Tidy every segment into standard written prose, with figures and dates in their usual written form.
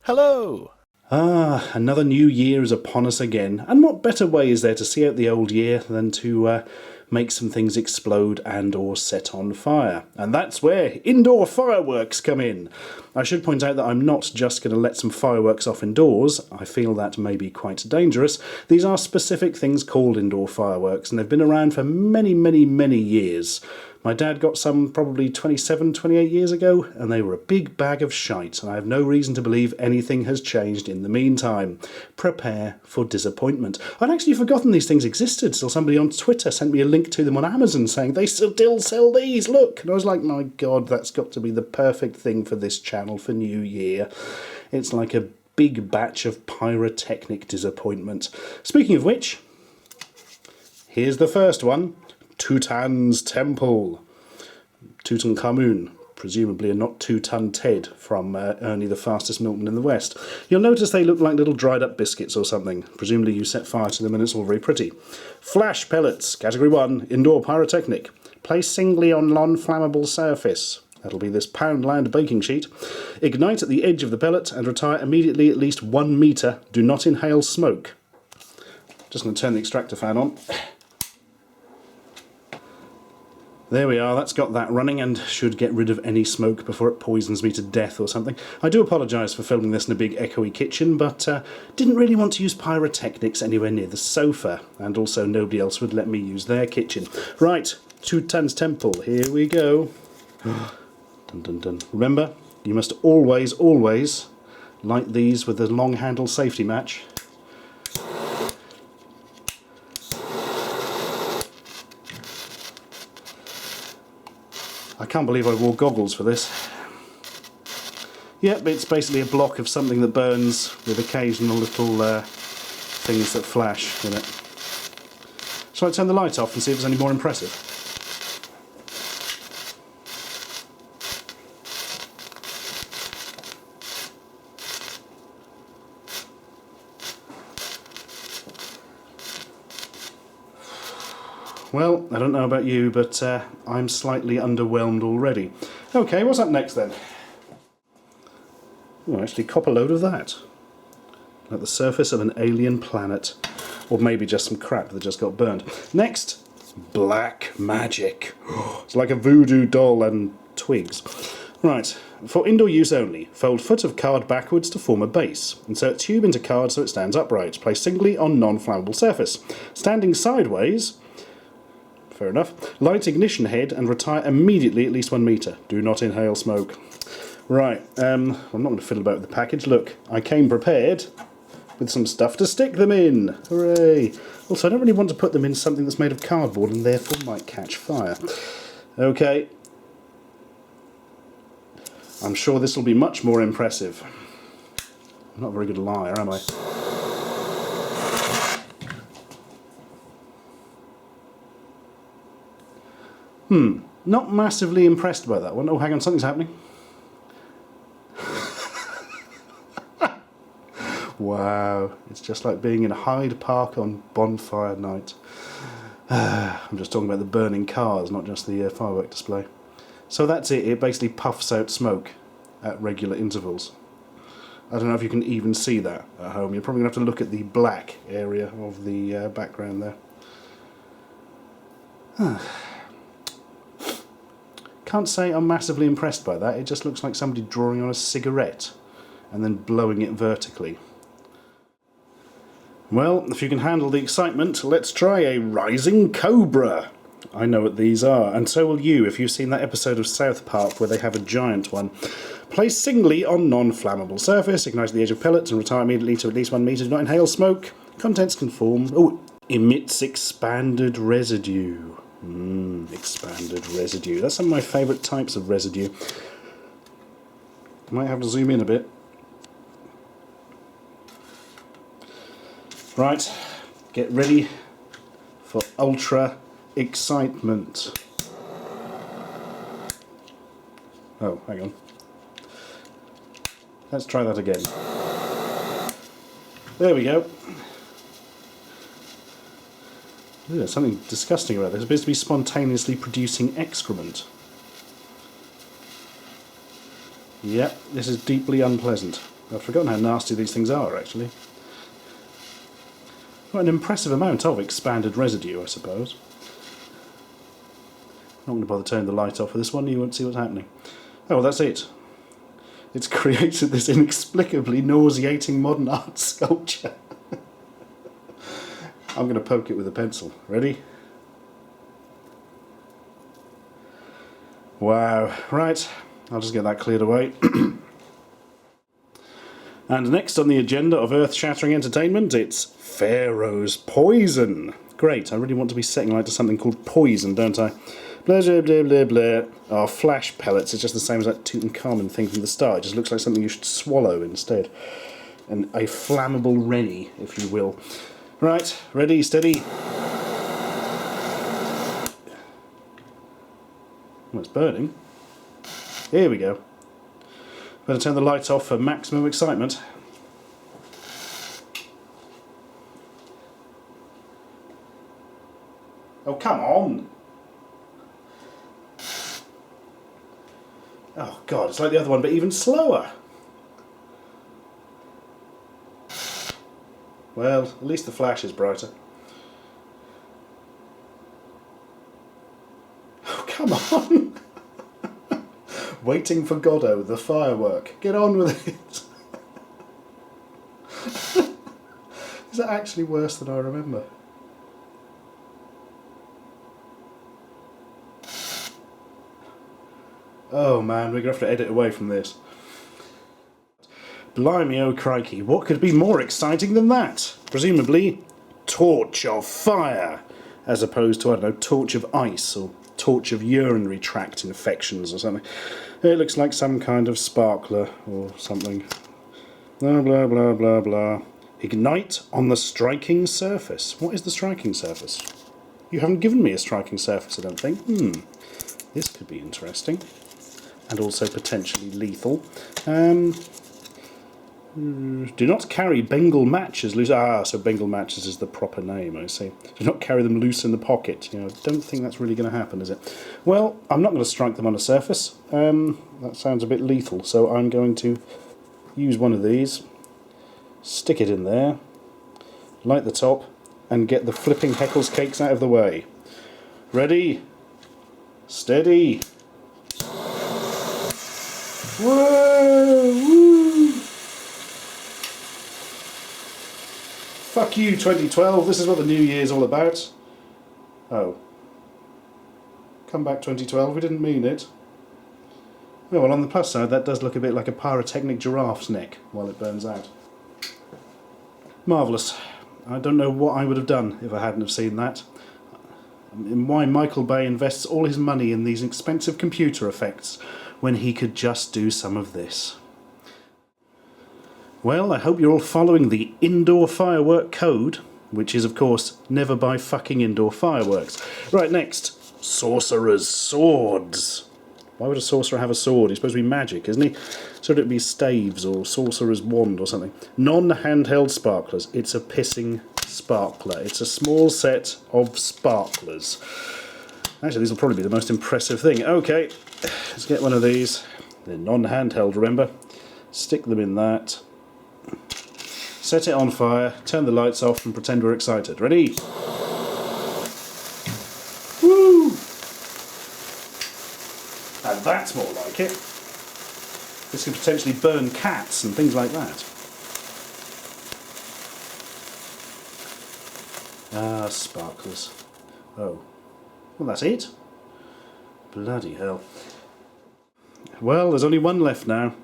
Hello! Another new year is upon us again, and what better way is there to see out the old year than to make some things explode and or set on fire? And that's where indoor fireworks come in. I should point out that I'm not just going to let some fireworks off indoors. I feel that may be quite dangerous. These are specific things called indoor fireworks, and they've been around for many, many, many years. My dad got some probably 27, 28 years ago, and they were a big bag of shite, and I have no reason to believe anything has changed in the meantime. Prepare for disappointment. I'd actually forgotten these things existed, so somebody on Twitter sent me a link to them on Amazon saying, they still sell these, look! And I was like, my God, that's got to be the perfect thing for this channel for New Year. It's like a big batch of pyrotechnic disappointment. Speaking of which, here's the first one. Tutan's Temple. Tutankhamun, presumably, and not Two-Ton Ted from Ernie the Fastest Milkman in the West. You'll notice they look like little dried up biscuits or something. Presumably you set fire to them and it's all very pretty. Flash pellets, category 1, indoor pyrotechnic. Place singly on non-flammable surface. That'll be this Poundland baking sheet. Ignite at the edge of the pellet and retire immediately at least 1 metre. Do not inhale smoke. Just going to turn the extractor fan on. There we are, that's got that running and should get rid of any smoke before it poisons me to death or something. I do apologise for filming this in a big echoey kitchen, but didn't really want to use pyrotechnics anywhere near the sofa, and also nobody else would let me use their kitchen. Right, Tutan's Temple, here we go. Dun dun dun. Remember, you must always, always light these with a long handle safety match. I can't believe I wore goggles for this. Yep, it's basically a block of something that burns with occasional little things that flash in it. Shall I turn the light off and see if it's any more impressive? Well, I don't know about you, but I'm slightly underwhelmed already. Okay, what's up next then? Oh, actually cop a load of that. Like the surface of an alien planet. Or maybe just some crap that just got burned. Next, black magic. It's like a voodoo doll and twigs. Right, for indoor use only, fold foot of card backwards to form a base. Insert tube into card so it stands upright. Place singly on non-flammable surface. Standing sideways... Fair enough. Light ignition head and retire immediately at least 1 metre. Do not inhale smoke. Right, I'm not going to fiddle about with the package. Look, I came prepared with some stuff to stick them in. Hooray! Also, I don't really want to put them in something that's made of cardboard and therefore might catch fire. Okay. I'm sure this will be much more impressive. I'm not a very good liar, am I? Not massively impressed by that one. Oh, hang on, something's happening. Wow, it's just like being in Hyde Park on bonfire night. I'm just talking about the burning cars, not just the firework display. So that's it, it basically puffs out smoke at regular intervals. I don't know if you can even see that at home. You're probably going to have to look at the black area of the background there. Can't say I'm massively impressed by that. It just looks like somebody drawing on a cigarette and then blowing it vertically. Well, if you can handle the excitement, let's try a rising Cobra. I know what these are, and so will you if you've seen that episode of South Park where they have a giant one. Place singly on non-flammable surface, ignite at the edge of pellets and retire immediately to at least 1 metre. Do not inhale smoke. Contents can form... Oh, emits expanded residue. Expanded residue. That's some of my favourite types of residue. Might have to zoom in a bit. Right, get ready for ultra excitement. Oh, hang on. Let's try that again. There we go. Ooh, there's something disgusting about this. It appears to be spontaneously producing excrement. Yep, this is deeply unpleasant. I've forgotten how nasty these things are, actually. Quite an impressive amount of expanded residue, I suppose. I'm not going to bother turning the light off for this one, you won't see what's happening. Oh, well, that's it. It's created this inexplicably nauseating modern art sculpture. I'm going to poke it with a pencil. Ready? Wow. Right, I'll just get that cleared away. And next on the agenda of earth-shattering entertainment, it's Pharaoh's Poison. Great, I really want to be setting light to something called poison, don't I? Blah, blah, blah, blah, blah. Oh, flash pellets. It's just the same as that Tutankhamun thing from the start. It just looks like something you should swallow instead. And a flammable Rennie, if you will. Right, ready, steady. Well, it's burning. Here we go. Better turn the lights off for maximum excitement. Oh, come on! Oh god, it's like the other one, but even slower. Well, at least the flash is brighter. Oh, come on! Waiting for Godot, the firework. Get on with it! Is that actually worse than I remember? Oh man, we're going to have to edit away from this. Blimey, oh crikey, what could be more exciting than that? Presumably, torch of fire, as opposed to, I don't know, torch of ice, or torch of urinary tract infections or something. It looks like some kind of sparkler or something. Blah, blah, blah, blah, blah. Ignite on the striking surface. What is the striking surface? You haven't given me a striking surface, I don't think. This could be interesting. And also potentially lethal. Do not carry Bengal matches loose. Ah, so Bengal matches is the proper name, I see. Do not carry them loose in the pocket. You know, I don't think that's really going to happen, is it? Well, I'm not going to strike them on a surface. That sounds a bit lethal, so I'm going to use one of these, stick it in there, light the top, and get the flipping Heckles cakes out of the way. Ready? Steady. Whoa! Woo! Fuck you, 2012. This is what the new year's all about. Oh. Come back, 2012. We didn't mean it. Oh, well, on the plus side, that does look a bit like a pyrotechnic giraffe's neck while it burns out. Marvellous. I don't know what I would have done if I hadn't have seen that. And why Michael Bay invests all his money in these expensive computer effects when he could just do some of this. Well, I hope you're all following the indoor firework code, which is, of course, never buy fucking indoor fireworks. Right, next, Sorcerers Swords. Why would a sorcerer have a sword? He's supposed to be magic, isn't he? So it'd be staves or sorcerer's wand or something. Non-handheld sparklers. It's a pissing sparkler. It's a small set of sparklers. Actually, these will probably be the most impressive thing. Okay, let's get one of these. They're non-handheld, remember? Stick them in that. Set it on fire, turn the lights off and pretend we're excited. Ready? Woo! And that's more like it. This could potentially burn cats and things like that. Ah, sparklers. Oh. Well, that's it. Bloody hell. Well, there's only one left now.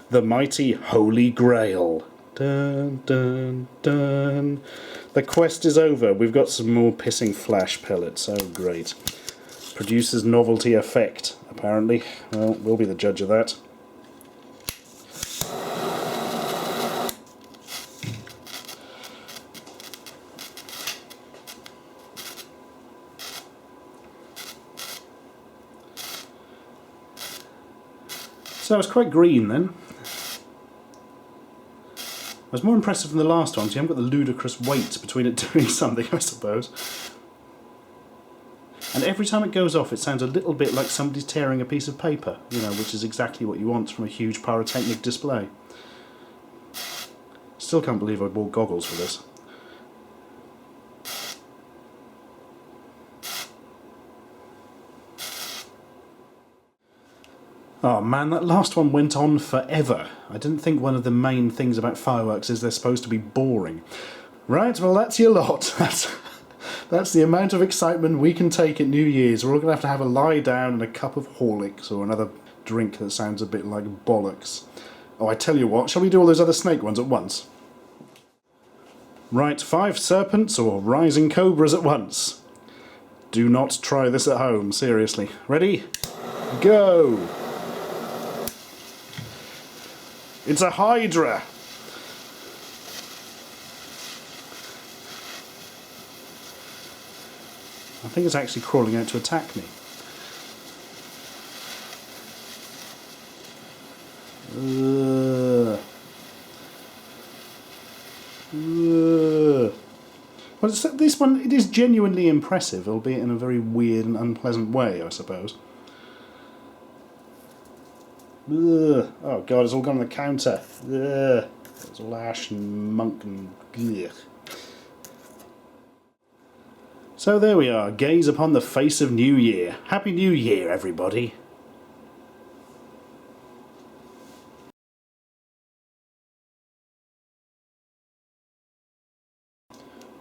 The mighty Holy Grail. Dun, dun, dun. The quest is over. We've got some more pissing flash pellets. Oh, great. Produces novelty effect, apparently. Well, we'll be the judge of that. So it's quite green then. It was more impressive than the last one, so you haven't got the ludicrous weight between it doing something, I suppose. And every time it goes off, it sounds a little bit like somebody's tearing a piece of paper, you know, which is exactly what you want from a huge pyrotechnic display. still can't believe I bought goggles for this. Oh man, that last one went on forever. I didn't think one of the main things about fireworks is they're supposed to be boring. Right, well that's your lot. That's the amount of excitement we can take at New Year's. We're all going to have a lie down and a cup of Horlicks or another drink that sounds a bit like bollocks. Oh, I tell you what, shall we do all those other snake ones at once? Right, 5 serpents or rising cobras at once. Do not try this at home, seriously. Ready? Go! It's a hydra! I think it's actually crawling out to attack me. Well, this one, it is genuinely impressive, albeit in a very weird and unpleasant way, I suppose. Oh god, it's all gone on the counter. It's all ash and monk and... Ugh. So there we are, gaze upon the face of New Year. Happy New Year, everybody.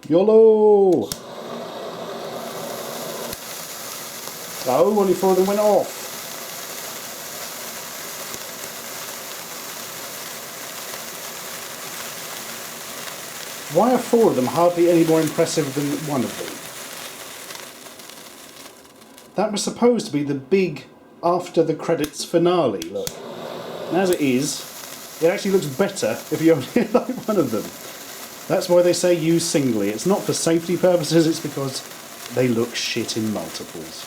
YOLO! Oh, only 4 of them went off. Why are 4 of them hardly any more impressive than one of them? That was supposed to be the big after the credits finale, look. And as it is, it actually looks better if you only like one of them. That's why they say use singly. It's not for safety purposes, it's because they look shit in multiples.